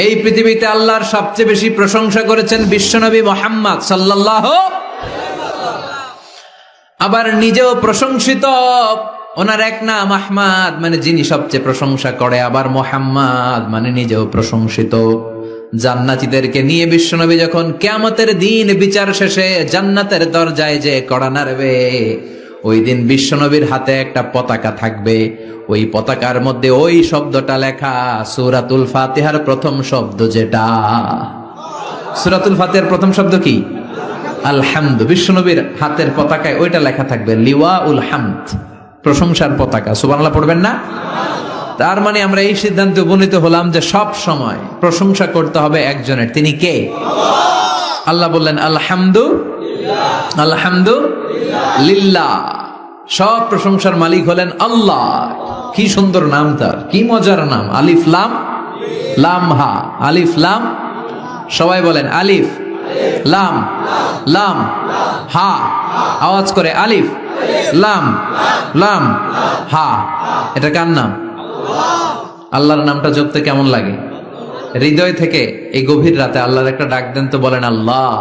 এই পৃথিবীতে আল্লাহর সবচেয়ে বেশি প্রশংসা করেছেন বিশ্বনবী মুহাম্মদ সাল্লাল্লাহু, আবার নিজেও প্রশংসিত। ওনার এক নাম আহমদ, মানে যিনি সবচেয়ে প্রশংসা করে, আবার মুহাম্মদ মানে নিজেও প্রশংসিত। জান্নাতীদেরকে নিয়ে বিশ্বনবী যখন কিয়ামতের দিন বিচার শেষে জান্নাতের দরজায় যে কড়া নাড়বে, ওই দিন বিশ্বনবীর হাতে একটা পতাকা থাকবে। ওই পতাকার মধ্যে ওই শব্দটা লেখা, সূরাতুল ফাতিহার প্রথম শব্দ যেটা। সূরাতুল ফাতিহার প্রথম শব্দ কি? আলহামদু। বিশ্বনবীর হাতের পতাকায় ওইটা লেখা থাকবে, লিওয়াউল হামদ, প্রশংসার পতাকা। সুবহানাল্লাহ পড়বেন না? তার মানে আমরা এই সিদ্ধান্তে উপনীত হলাম যে সব সময় প্রশংসা করতে হবে একজনের। তিনি কে? আল্লাহ বললেন আলহামদু আলহামদু লিল্লাহ। সব প্রশংসার মালিক হলেন আল্লাহ। কি সুন্দর নাম তার, কি মজার নাম। আলিফ লাম লাম হা, আলিফ লাম। সবাই বলেন আলিফ লাম লাম হা। আওয়াজ করে আলিফ লাম লাম হা। এটা কার নাম? আল্লাহর নামটা জপতে কেমন লাগে? হৃদয় থেকে এই গভীর রাতে আল্লাহর একটা ডাক দেন তো, বলেন আল্লাহ।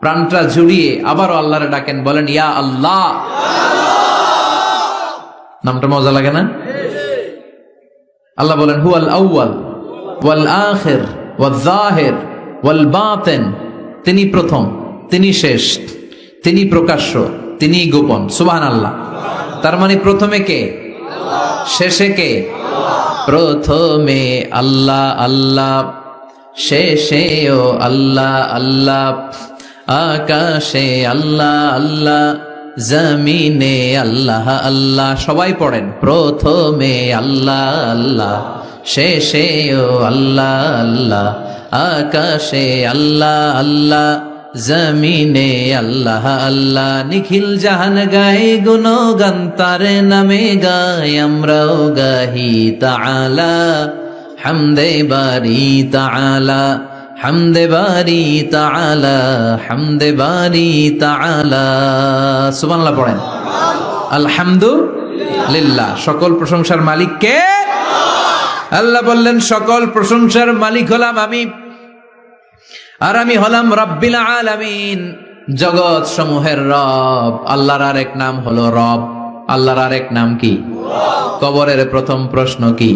প্রাণটা জুড়িয়ে আবারও আল্লাহরে ডাকেন, বলেন ইয়া আল্লাহ। নামটা মজা লাগে না? আল্লাহ বলেন হুয়াল আউয়াল ওয়াল আখির ওয়াল যাহির ওয়াল বাতিন। তিনি প্রথম, তিনি শেষ, তিনি প্রকাশ্য, তিনি গোপন। সুবহানাল্লাহ। তার মানে প্রথমে কে, শেষে কে? প্রথমে আল্লাহ আল্লাহ, শেষেও আল্লাহ আল্লাহ, আকাশে আল্লাহ আল্লাহ, জমিনে আল্লাহ আল্লাহ। সবাই পড়েন, প্রথমে আল্লাহ আল্লাহ, শেষেও আল্লাহ আল্লাহ, আকাশে আল্লাহ আল্লাহ, জমিনে আল্লাহ আল্লাহ। নিখিল জাহান গায়ে গুণগান তার নামে গায়, আমরাও গাহি তাআলা হামদে বারি তাআলা, হামদে বারি তাআলা, হামদে বারি তাআলা। সুবহানাল্লাহ পড়েন। আলহামদুলিল্লাহ। সকল প্রশংসার মালিক কে? আল্লাহ বললেন সকল প্রশংসার মালিক হলাম আমি, আর আমি হলাম রব্বিল আলামিন, জগৎ সমূহের রব। আল্লাহর আরেক নাম হলো রব। আল্লাহর আরেক নাম কি? কবরের প্রথম প্রশ্ন কি?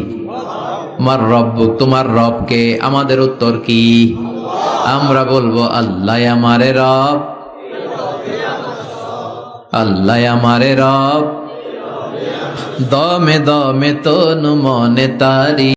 মার রব্বুক, তোমার রব কে? আমাদের উত্তর কি? আমরা বলবো আল্লাহ আমারে রব, আল্লাহ আমারে রব, দমে দমে তনু মনে তারি।